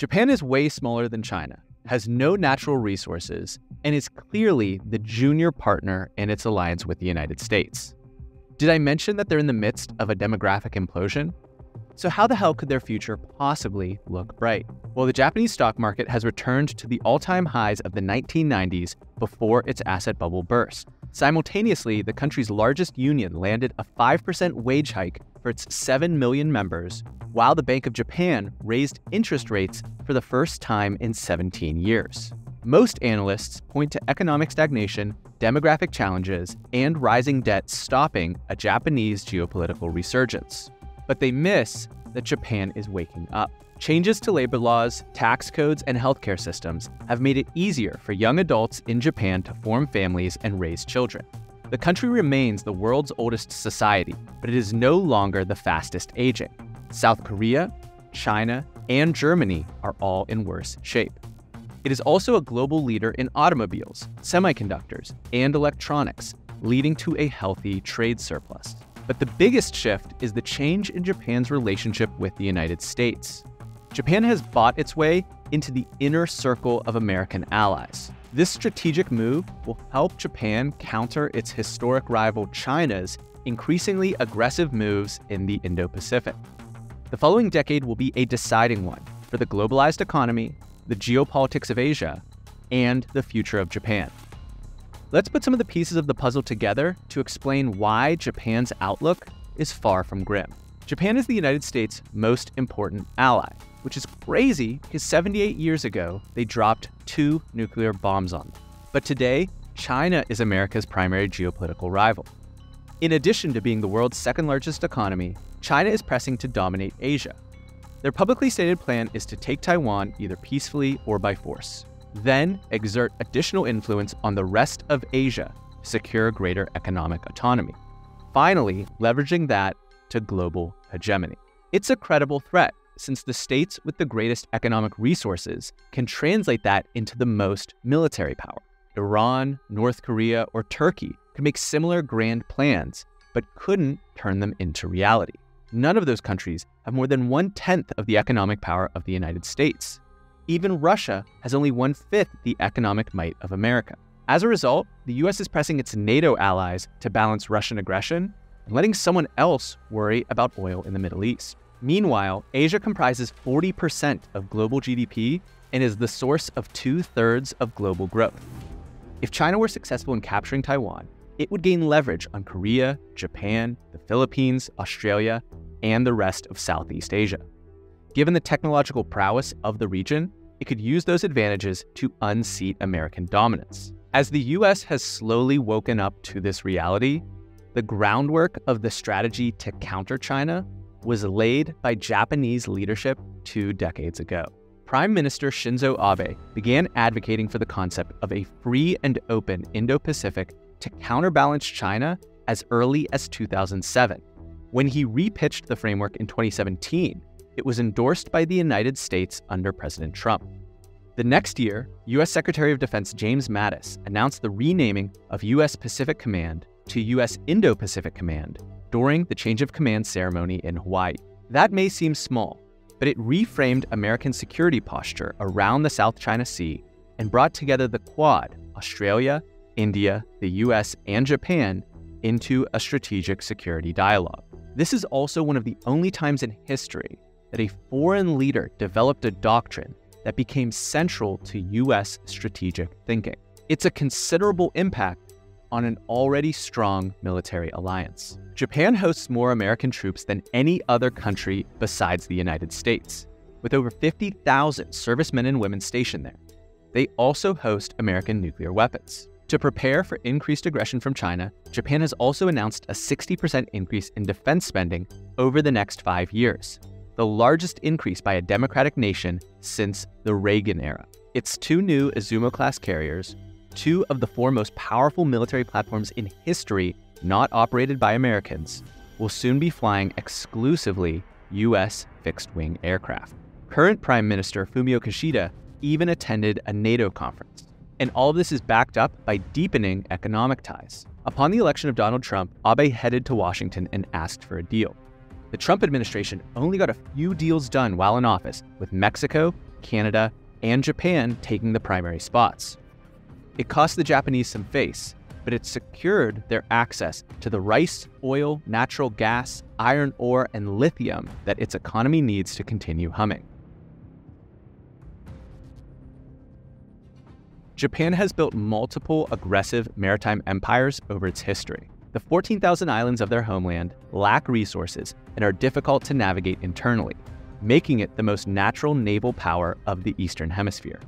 Japan is way smaller than China, has no natural resources, and is clearly the junior partner in its alliance with the United States. Did I mention that they're in the midst of a demographic implosion? So how the hell could their future possibly look bright? Well, the Japanese stock market has returned to the all-time highs of the 1990s before its asset bubble burst. Simultaneously, the country's largest union landed a 5% wage hike for its 7 million members, while the Bank of Japan raised interest rates for the first time in 17 years. Most analysts point to economic stagnation, demographic challenges, and rising debt stopping a Japanese geopolitical resurgence. But they miss that Japan is waking up. Changes to labor laws, tax codes, and healthcare systems have made it easier for young adults in Japan to form families and raise children. The country remains the world's oldest society, but it is no longer the fastest aging. South Korea, China, and Germany are all in worse shape. It is also a global leader in automobiles, semiconductors, and electronics, leading to a healthy trade surplus. But the biggest shift is the change in Japan's relationship with the United States. Japan has bought its way into the inner circle of American allies. This strategic move will help Japan counter its historic rival China's increasingly aggressive moves in the Indo-Pacific. The following decade will be a deciding one for the globalized economy, the geopolitics of Asia, and the future of Japan. Let's put some of the pieces of the puzzle together to explain why Japan's outlook is far from grim. Japan is the United States' most important ally, which is crazy because 78 years ago, they dropped 2 nuclear bombs on them. But today, China is America's primary geopolitical rival. In addition to being the world's second largest economy, China is pressing to dominate Asia. Their publicly stated plan is to take Taiwan either peacefully or by force, then exert additional influence on the rest of Asia to secure greater economic autonomy, finally leveraging that to global hegemony. It's a credible threat, since the states with the greatest economic resources can translate that into the most military power. Iran, North Korea, or Turkey could make similar grand plans, but couldn't turn them into reality. None of those countries have more than 1/10 of the economic power of the United States. Even Russia has only 1/5 the economic might of America. As a result, the US is pressing its NATO allies to balance Russian aggression and letting someone else worry about oil in the Middle East. Meanwhile, Asia comprises 40% of global GDP and is the source of 2/3 of global growth. If China were successful in capturing Taiwan, it would gain leverage on Korea, Japan, the Philippines, Australia, and the rest of Southeast Asia. Given the technological prowess of the region, it could use those advantages to unseat American dominance. As the US has slowly woken up to this reality, the groundwork of the strategy to counter China was laid by Japanese leadership 2 decades ago. Prime Minister Shinzo Abe began advocating for the concept of a free and open Indo-Pacific to counterbalance China as early as 2007. When he repitched the framework in 2017, it was endorsed by the United States under President Trump. The next year, U.S. Secretary of Defense James Mattis announced the renaming of U.S. Pacific Command to U.S. Indo-Pacific Command during the change of command ceremony in Hawaii. That may seem small, but it reframed American security posture around the South China Sea and brought together the Quad, Australia, India, the US, and Japan, into a strategic security dialogue. This is also one of the only times in history that a foreign leader developed a doctrine that became central to US strategic thinking. It's a considerable impact on an already strong military alliance. Japan hosts more American troops than any other country besides the United States, with over 50,000 servicemen and women stationed there. They also host American nuclear weapons. To prepare for increased aggression from China, Japan has also announced a 60% increase in defense spending over the next 5 years, the largest increase by a democratic nation since the Reagan era. Its 2 new Izumo-class carriers, 2 of the 4 most powerful military platforms in history not operated by Americans, will soon be flying exclusively U.S. fixed-wing aircraft. Current Prime Minister Fumio Kishida even attended a NATO conference. And all of this is backed up by deepening economic ties. Upon the election of Donald Trump, Abe headed to Washington and asked for a deal. The Trump administration only got a few deals done while in office with Mexico, Canada, and Japan taking the primary spots. It cost the Japanese some face, but it secured their access to the rice, oil, natural gas, iron ore, and lithium that its economy needs to continue humming. Japan has built multiple aggressive maritime empires over its history. The 14,000 islands of their homeland lack resources and are difficult to navigate internally, making it the most natural naval power of the Eastern Hemisphere.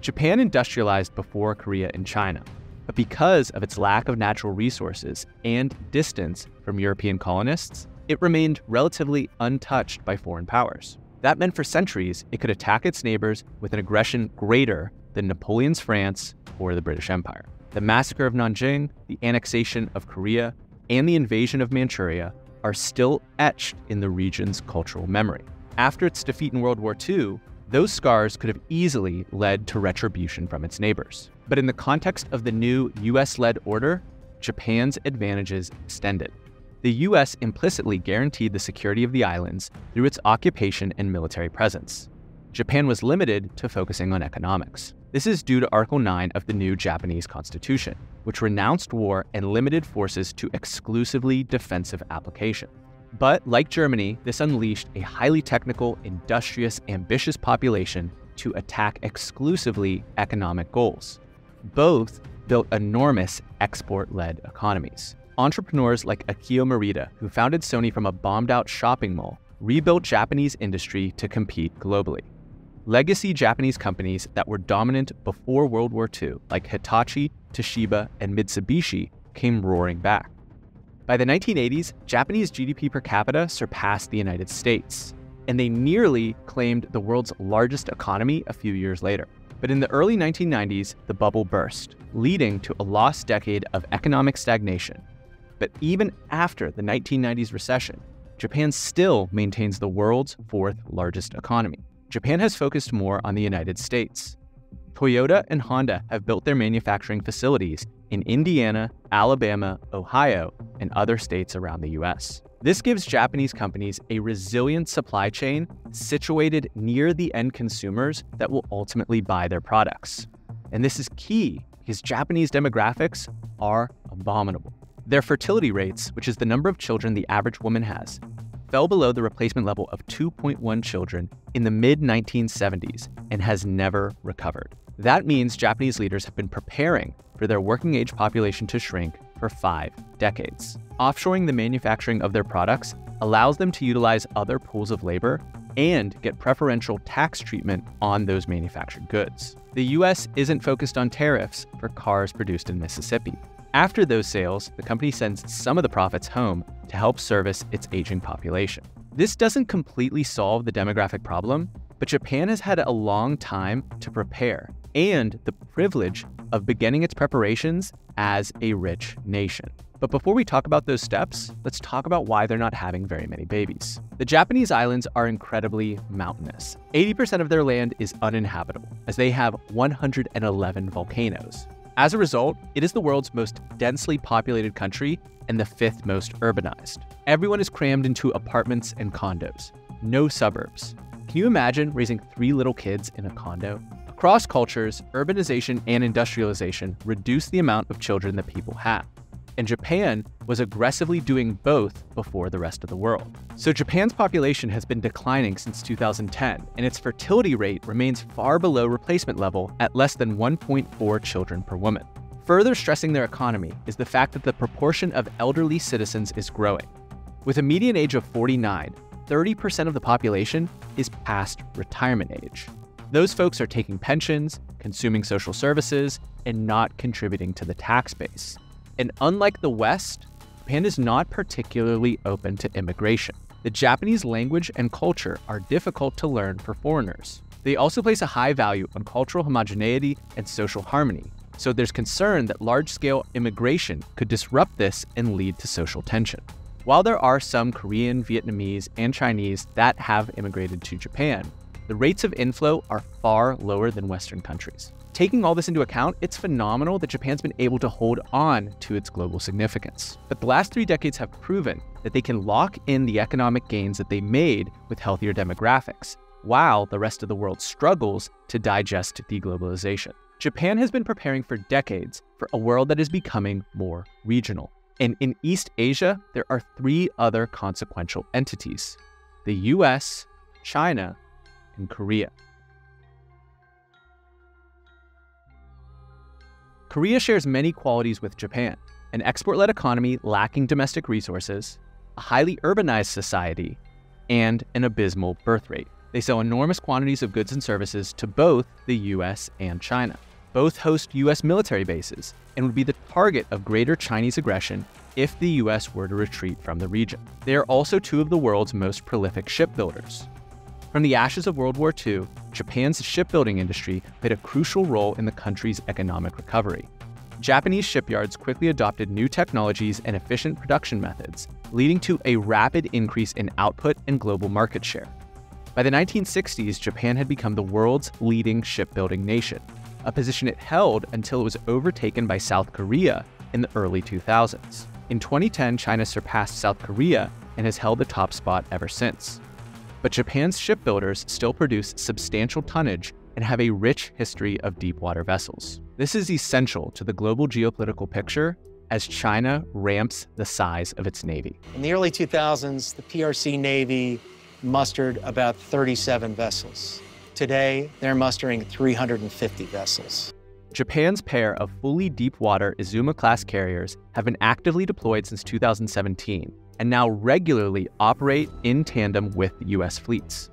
Japan industrialized before Korea and China, but because of its lack of natural resources and distance from European colonists, it remained relatively untouched by foreign powers. That meant for centuries, it could attack its neighbors with an aggression greater than Napoleon's France or the British Empire. The massacre of Nanjing, the annexation of Korea, and the invasion of Manchuria are still etched in the region's cultural memory. After its defeat in World War II, those scars could have easily led to retribution from its neighbors. But in the context of the new US-led order, Japan's advantages extended. The US implicitly guaranteed the security of the islands through its occupation and military presence. Japan was limited to focusing on economics. This is due to Article 9 of the new Japanese Constitution, which renounced war and limited forces to exclusively defensive application. But like Germany, this unleashed a highly technical, industrious, ambitious population to attack exclusively economic goals. Both built enormous export-led economies. Entrepreneurs like Akio Morita, who founded Sony from a bombed-out shopping mall, rebuilt Japanese industry to compete globally. Legacy Japanese companies that were dominant before World War II, like Hitachi, Toshiba, and Mitsubishi, came roaring back. By the 1980s, Japanese GDP per capita surpassed the United States, and they nearly claimed the world's largest economy a few years later. But in the early 1990s, the bubble burst, leading to a lost decade of economic stagnation. But even after the 1990s recession, Japan still maintains the world's fourth largest economy. Japan has focused more on the United States. Toyota and Honda have built their manufacturing facilities in Indiana, Alabama, Ohio, and other states around the US. This gives Japanese companies a resilient supply chain situated near the end consumers that will ultimately buy their products. And this is key because Japanese demographics are abominable. Their fertility rates, which is the number of children the average woman has, fell below the replacement level of 2.1 children in the mid-1970s and has never recovered. That means Japanese leaders have been preparing for their working-age population to shrink for 5 decades. Offshoring the manufacturing of their products allows them to utilize other pools of labor and get preferential tax treatment on those manufactured goods. The US isn't focused on tariffs for cars produced in Mississippi. After those sales, the company sends some of the profits home to help service its aging population. This doesn't completely solve the demographic problem, but Japan has had a long time to prepare and the privilege of beginning its preparations as a rich nation. But before we talk about those steps, let's talk about why they're not having very many babies. The Japanese islands are incredibly mountainous. 80% of their land is uninhabitable, as they have 111 volcanoes. As a result, it is the world's most densely populated country and the 5th most urbanized. Everyone is crammed into apartments and condos. No suburbs. Can you imagine raising 3 little kids in a condo? Across cultures, urbanization and industrialization reduce the amount of children that people have. And Japan was aggressively doing both before the rest of the world. So Japan's population has been declining since 2010, and its fertility rate remains far below replacement level at less than 1.4 children per woman. Further stressing their economy is the fact that the proportion of elderly citizens is growing. With a median age of 49, 30% of the population is past retirement age. Those folks are taking pensions, consuming social services, and not contributing to the tax base. And unlike the West, Japan is not particularly open to immigration. The Japanese language and culture are difficult to learn for foreigners. They also place a high value on cultural homogeneity and social harmony, so there's concern that large-scale immigration could disrupt this and lead to social tension. While there are some Korean, Vietnamese, and Chinese that have immigrated to Japan, the rates of inflow are far lower than Western countries. Taking all this into account, it's phenomenal that Japan's been able to hold on to its global significance. But the last 3 decades have proven that they can lock in the economic gains that they made with healthier demographics, while the rest of the world struggles to digest deglobalization. Japan has been preparing for decades for a world that is becoming more regional. And in East Asia, there are three other consequential entities: the US, China, and Korea. Korea shares many qualities with Japan: an export-led economy lacking domestic resources, a highly urbanized society, and an abysmal birth rate. They sell enormous quantities of goods and services to both the US and China. Both host US military bases and would be the target of greater Chinese aggression if the US were to retreat from the region. They are also two of the world's most prolific shipbuilders. From the ashes of World War II, Japan's shipbuilding industry played a crucial role in the country's economic recovery. Japanese shipyards quickly adopted new technologies and efficient production methods, leading to a rapid increase in output and global market share. By the 1960s, Japan had become the world's leading shipbuilding nation, a position it held until it was overtaken by South Korea in the early 2000s. In 2010, China surpassed South Korea and has held the top spot ever since. But Japan's shipbuilders still produce substantial tonnage and have a rich history of deep-water vessels. This is essential to the global geopolitical picture as China ramps the size of its navy. In the early 2000s, the PRC Navy mustered about 37 vessels. Today, they're mustering 350 vessels. Japan's pair of fully deep-water Izuma-class carriers have been actively deployed since 2017 and now regularly operate in tandem with the US fleets.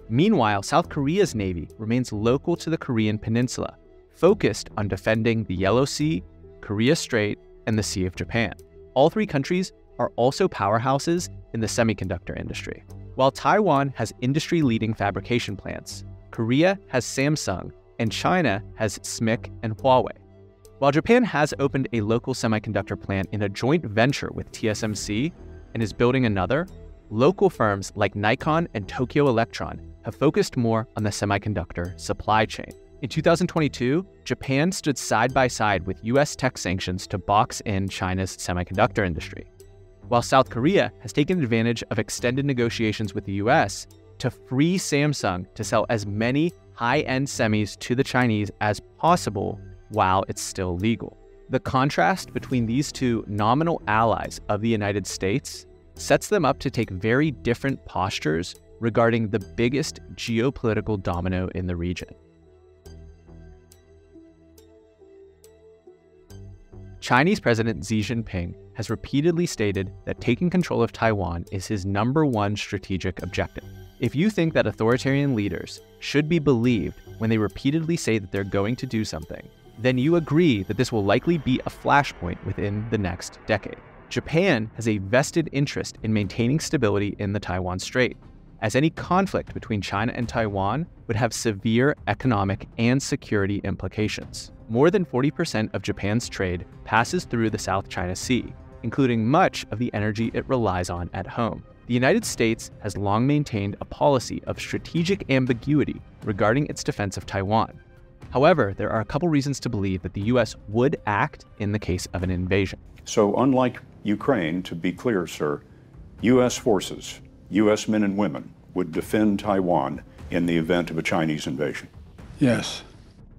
Meanwhile, South Korea's navy remains local to the Korean peninsula, focused on defending the Yellow Sea, Korea Strait, and the Sea of Japan. All three countries are also powerhouses in the semiconductor industry. While Taiwan has industry-leading fabrication plants, Korea has Samsung, and China has SMIC and Huawei. While Japan has opened a local semiconductor plant in a joint venture with TSMC and is building another, local firms like Nikon and Tokyo Electron have focused more on the semiconductor supply chain. In 2022, Japan stood side by side with US tech sanctions to box in China's semiconductor industry, while South Korea has taken advantage of extended negotiations with the US to free Samsung to sell as many high-end semis to the Chinese as possible while it's still legal. The contrast between these two nominal allies of the United States sets them up to take very different postures regarding the biggest geopolitical domino in the region. Chinese President Xi Jinping has repeatedly stated that taking control of Taiwan is his #1 strategic objective. If you think that authoritarian leaders should be believed when they repeatedly say that they're going to do something, then you agree that this will likely be a flashpoint within the next decade. Japan has a vested interest in maintaining stability in the Taiwan Strait, as any conflict between China and Taiwan would have severe economic and security implications. More than 40% of Japan's trade passes through the South China Sea, including much of the energy it relies on at home. The United States has long maintained a policy of strategic ambiguity regarding its defense of Taiwan. However, there are a couple reasons to believe that the US would act in the case of an invasion. So unlike Ukraine, to be clear, sir, US forces, US men and women would defend Taiwan in the event of a Chinese invasion? Yes.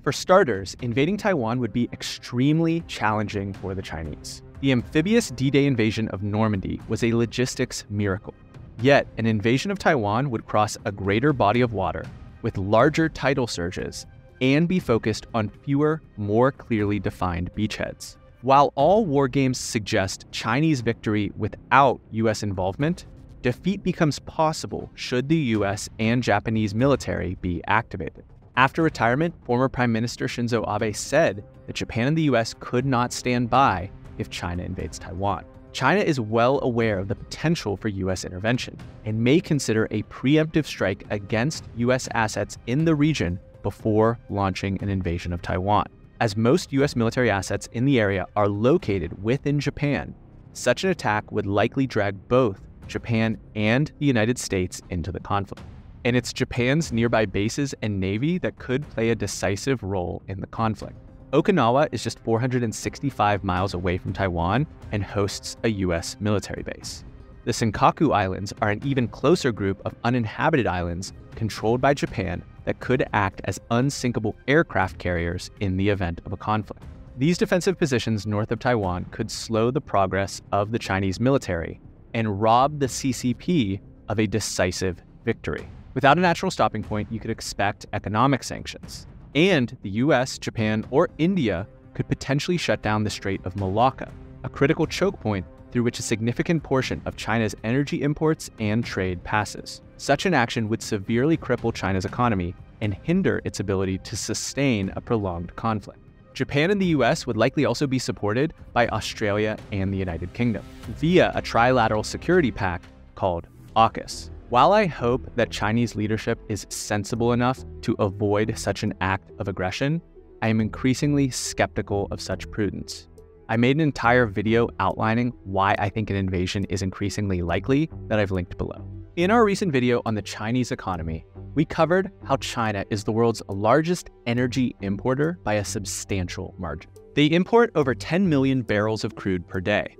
For starters, invading Taiwan would be extremely challenging for the Chinese. The amphibious D-Day invasion of Normandy was a logistics miracle. Yet, an invasion of Taiwan would cross a greater body of water with larger tidal surges and be focused on fewer, more clearly defined beachheads. While all war games suggest Chinese victory without US involvement, defeat becomes possible should the US and Japanese military be activated. After retirement, former Prime Minister Shinzo Abe said that Japan and the US could not stand by if China invades Taiwan. China is well aware of the potential for US intervention and may consider a preemptive strike against US assets in the region before launching an invasion of Taiwan. As most US military assets in the area are located within Japan, such an attack would likely drag both Japan and the United States into the conflict. And it's Japan's nearby bases and navy that could play a decisive role in the conflict. Okinawa is just 465 miles away from Taiwan and hosts a US military base. The Senkaku Islands are an even closer group of uninhabited islands controlled by Japan that could act as unsinkable aircraft carriers in the event of a conflict. These defensive positions north of Taiwan could slow the progress of the Chinese military and rob the CCP of a decisive victory. Without a natural stopping point, you could expect economic sanctions. And the US, Japan, or India could potentially shut down the Strait of Malacca, a critical choke point through which a significant portion of China's energy imports and trade passes. Such an action would severely cripple China's economy and hinder its ability to sustain a prolonged conflict. Japan and the US would likely also be supported by Australia and the United Kingdom via a trilateral security pact called AUKUS. While I hope that Chinese leadership is sensible enough to avoid such an act of aggression, I am increasingly skeptical of such prudence. I made an entire video outlining why I think an invasion is increasingly likely that I've linked below. In our recent video on the Chinese economy, we covered how China is the world's largest energy importer by a substantial margin. They import over 10 million barrels of crude per day.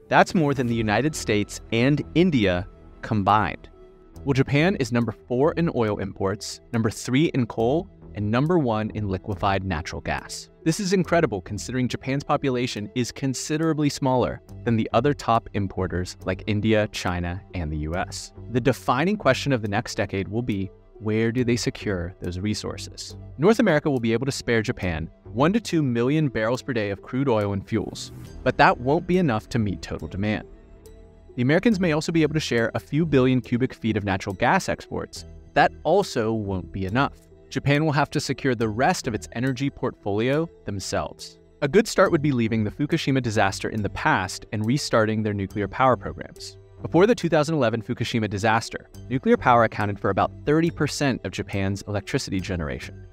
That's more than the United States and India combined. Well, Japan is number 4 in oil imports, number 3 in coal, and number 1 in liquefied natural gas. This is incredible considering Japan's population is considerably smaller than the other top importers like India, China, and the US. The defining question of the next decade will be, where do they secure those resources? North America will be able to spare Japan 1 to 2 million barrels per day of crude oil and fuels, but that won't be enough to meet total demand. The Americans may also be able to share a few billion cubic feet of natural gas exports. That also won't be enough. Japan will have to secure the rest of its energy portfolio themselves. A good start would be leaving the Fukushima disaster in the past and restarting their nuclear power programs. Before the 2011 Fukushima disaster, nuclear power accounted for about 30% of Japan's electricity generation.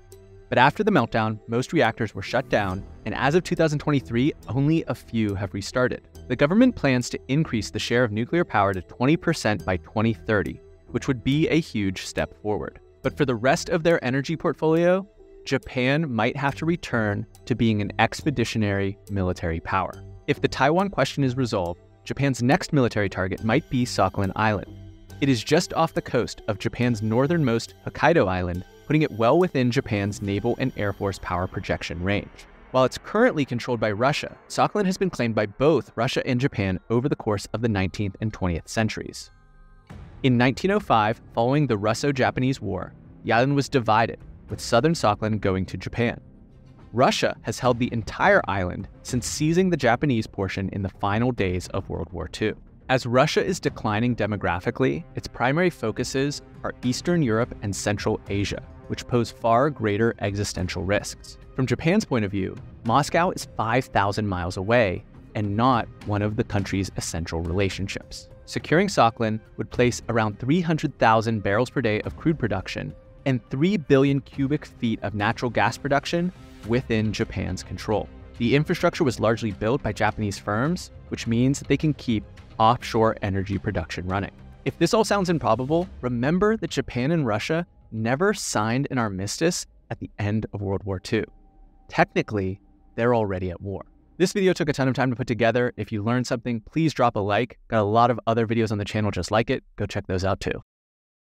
But after the meltdown, most reactors were shut down, and as of 2023, only a few have restarted. The government plans to increase the share of nuclear power to 20% by 2030, which would be a huge step forward. But for the rest of their energy portfolio, Japan might have to return to being an expeditionary military power. If the Taiwan question is resolved, Japan's next military target might be Sakhalin Island. It is just off the coast of Japan's northernmost Hokkaido Island, putting it well within Japan's naval and air force power projection range. While it's currently controlled by Russia, Sakhalin has been claimed by both Russia and Japan over the course of the 19th and 20th centuries. In 1905, following the Russo-Japanese War, the island was divided, with southern Sakhalin going to Japan. Russia has held the entire island since seizing the Japanese portion in the final days of World War II. As Russia is declining demographically, its primary focuses are Eastern Europe and Central Asia, which pose far greater existential risks. From Japan's point of view, Moscow is 5,000 miles away and not one of the country's essential relationships. Securing Sakhalin would place around 300,000 barrels per day of crude production and 3 billion cubic feet of natural gas production within Japan's control. The infrastructure was largely built by Japanese firms, which means that they can keep offshore energy production running. If this all sounds improbable, remember that Japan and Russia never signed an armistice at the end of World War II. Technically, they're already at war. This video took a ton of time to put together. If you learned something, please drop a like. Got a lot of other videos on the channel just like it. Go check those out too.